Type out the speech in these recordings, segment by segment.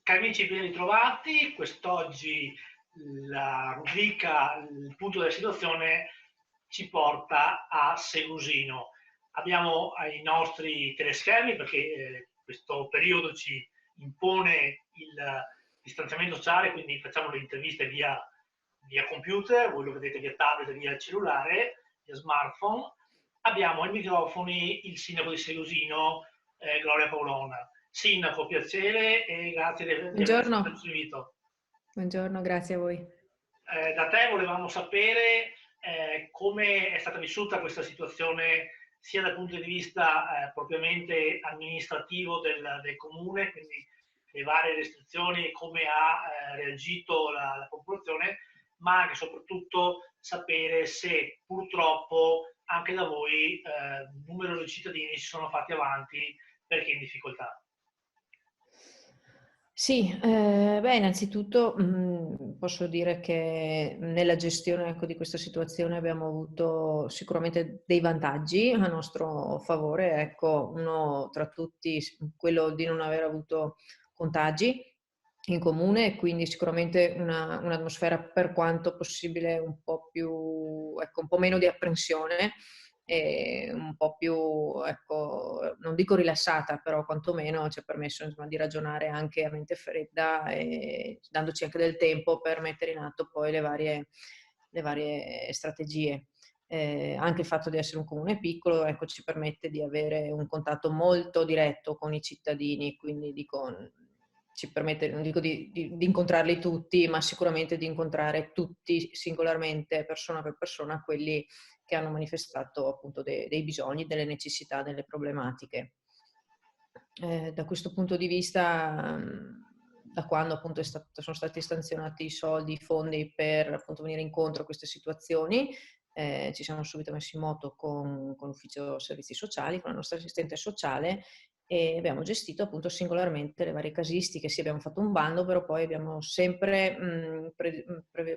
Cari amici, ben ritrovati. Quest'oggi la rubrica Il punto della situazione ci porta a Segusino. Abbiamo ai nostri teleschermi, perché questo periodo ci impone il distanziamento sociale, quindi facciamo le interviste via computer, voi lo vedete via tablet, via cellulare, via smartphone. Abbiamo ai microfoni il sindaco di Segusino, Gloria Paolona. Sindaco, piacere e grazie di aver accettato il Buongiorno, nostro invito. buongiorno, grazie a voi. Da te volevamo sapere come è stata vissuta questa situazione sia dal punto di vista propriamente amministrativo del comune, quindi le varie restrizioni e come ha reagito la popolazione, ma anche e soprattutto sapere se purtroppo anche da voi numerosi cittadini si sono fatti avanti perché in difficoltà. Sì, innanzitutto posso dire che nella gestione, ecco, di questa situazione abbiamo avuto sicuramente dei vantaggi a nostro favore, ecco, uno tra tutti quello di non aver avuto contagi in comune, e quindi sicuramente un'atmosfera per quanto possibile un po' più, ecco, un po' meno di apprensione e un po' più, ecco, non dico rilassata, però quantomeno ci ha permesso, insomma, di ragionare anche a mente fredda e dandoci anche del tempo per mettere in atto poi le varie strategie. Anche il fatto di essere un comune piccolo, ecco, ci permette di avere un contatto molto diretto con i cittadini, quindi ci permette, non dico di incontrarli tutti, ma sicuramente di incontrare tutti singolarmente, persona per persona, quelli che hanno manifestato appunto dei bisogni, delle necessità, delle problematiche. Da questo punto di vista, da quando appunto sono stati stanzionati i soldi, i fondi per appunto venire incontro a queste situazioni, ci siamo subito messi in moto con l'ufficio servizi sociali, con la nostra assistente sociale, e abbiamo gestito appunto singolarmente le varie casistiche. Sì, abbiamo fatto un bando, però poi abbiamo sempre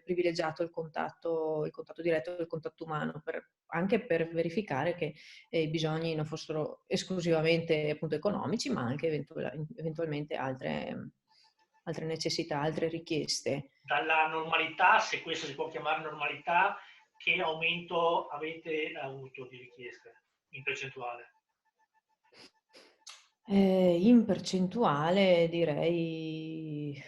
privilegiato il contatto diretto, il contatto umano, anche per verificare che i bisogni non fossero esclusivamente appunto economici, ma anche eventualmente altre necessità, altre richieste. Dalla normalità, se questo si può chiamare normalità, che aumento avete avuto di richieste in percentuale? In percentuale direi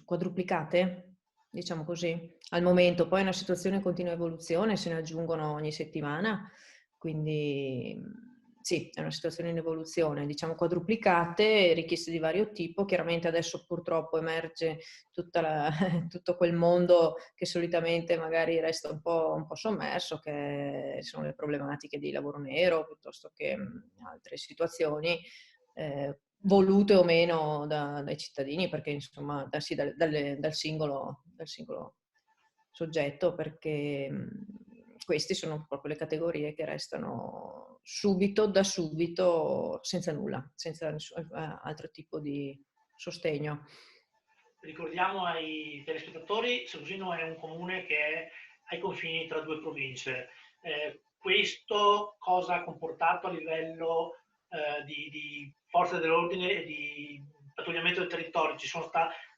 quadruplicate, diciamo così. Al momento poi è una situazione in continua evoluzione, se ne aggiungono ogni settimana, quindi sì, è una situazione in evoluzione, diciamo quadruplicate, richieste di vario tipo. Chiaramente adesso purtroppo emerge tutto quel mondo che solitamente magari resta un po' sommerso, che sono le problematiche di lavoro nero, piuttosto che altre situazioni volute o meno dai cittadini, perché insomma sì, dal singolo soggetto, perché queste sono proprio le categorie che restano da subito senza nulla, senza nessun altro tipo di sostegno. Ricordiamo ai telespettatori, Segusino è un comune che è ai confini tra due province. Questo cosa ha comportato a livello di forze dell'ordine e di pattugliamento del territorio?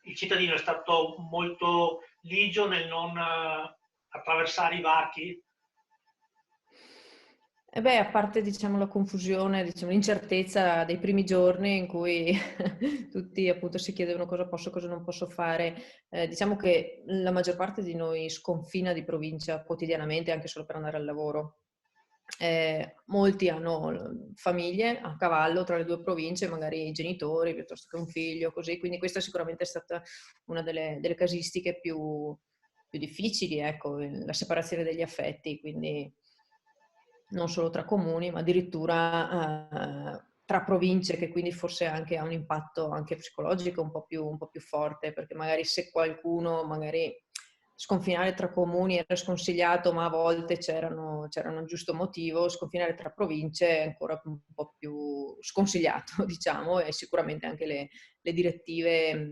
Il cittadino è stato molto ligio nel non attraversare i varchi? E beh, a parte diciamo la confusione, diciamo l'incertezza dei primi giorni in cui tutti appunto si chiedevano cosa posso, cosa non posso fare, diciamo che la maggior parte di noi sconfina di provincia quotidianamente anche solo per andare al lavoro. Molti hanno famiglie a cavallo tra le due province, magari i genitori piuttosto che un figlio, così, quindi questa sicuramente è stata una delle casistiche più difficili, ecco, la separazione degli affetti, quindi non solo tra comuni, ma addirittura tra province, che quindi forse anche ha un impatto anche psicologico un po' più forte, perché magari se qualcuno, magari sconfinare tra comuni era sconsigliato, ma a volte c'era un giusto motivo, sconfinare tra province è ancora un po' più sconsigliato, diciamo, e sicuramente anche le direttive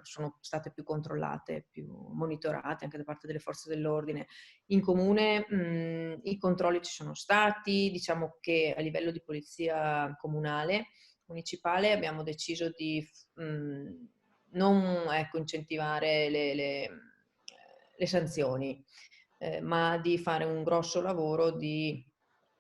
sono state più controllate, più monitorate anche da parte delle forze dell'ordine. In comune i controlli ci sono stati, diciamo che a livello di polizia comunale municipale abbiamo deciso di non ecco, incentivare le sanzioni, ma di fare un grosso lavoro di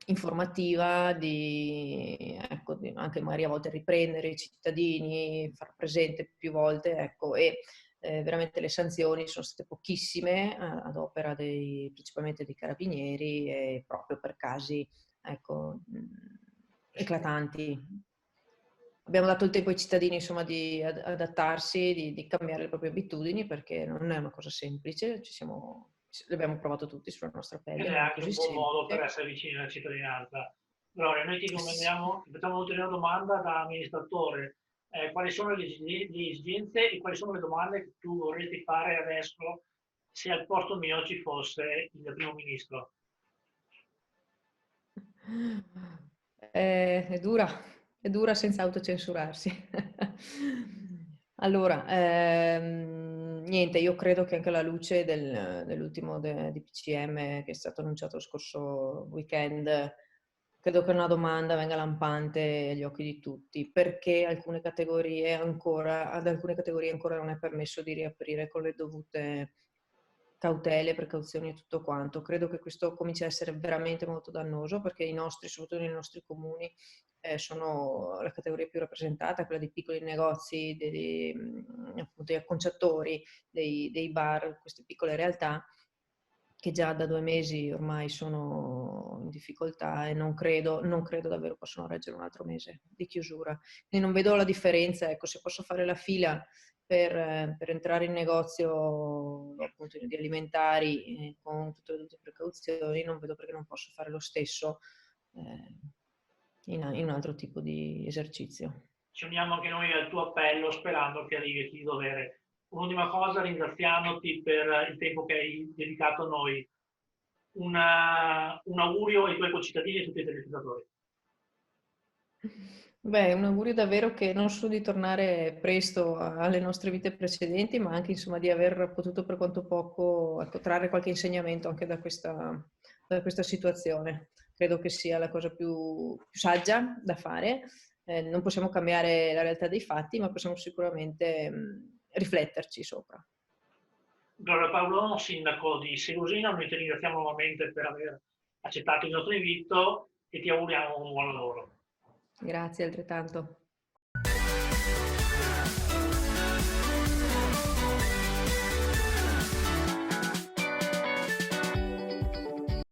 informativa, ecco, anche magari a volte riprendere i cittadini, far presente più volte, ecco, e veramente le sanzioni sono state pochissime ad opera principalmente dei carabinieri e proprio per casi ecco, eclatanti. Abbiamo dato il tempo ai cittadini insomma di adattarsi, di cambiare le proprie abitudini perché non è una cosa semplice, l'abbiamo provato tutti sulla nostra Ed pelle, è non è anche così un buon modo per semplice. essere vicini alla cittadinanza. Allora, noi ti Sì. facciamo un'ulteriore domanda da amministratore. Quali sono le esigenze e quali sono le domande che tu vorresti fare adesso se al posto mio ci fosse il primo ministro? È dura senza autocensurarsi. Allora, niente, io credo che anche alla luce dell'ultimo DPCM che è stato annunciato lo scorso weekend, credo che una domanda venga lampante agli occhi di tutti, perché ad alcune categorie ancora non è permesso di riaprire con le dovute cautele, precauzioni e tutto quanto. Credo che questo cominci a essere veramente molto dannoso perché i nostri, soprattutto nei nostri comuni, sono la categoria più rappresentata, quella dei piccoli negozi, appunto, degli acconciatori, dei bar, queste piccole realtà che già da 2 mesi ormai sono in difficoltà e non credo davvero possano reggere un altro mese di chiusura. Quindi non vedo la differenza, ecco, se posso fare la fila per entrare in negozio appunto di alimentari con tutte le dovute precauzioni, non vedo perché non posso fare lo stesso in un altro tipo di esercizio. Ci uniamo anche noi al tuo appello sperando che arrivi a chi di dovere. Un'ultima cosa, ringraziandoti per il tempo che hai dedicato a noi. Un augurio ai tuoi concittadini e a tutti i telespettatori. Beh, un augurio davvero che non solo di tornare presto alle nostre vite precedenti, ma anche insomma di aver potuto per quanto poco ecco, trarre qualche insegnamento anche da questa situazione. Credo che sia la cosa più saggia da fare. Non possiamo cambiare la realtà dei fatti, ma possiamo sicuramente rifletterci sopra. Gloria Paolo, sindaco di Segusino, noi ti ringraziamo nuovamente per aver accettato il nostro invito e ti auguriamo un buon lavoro. Grazie altrettanto.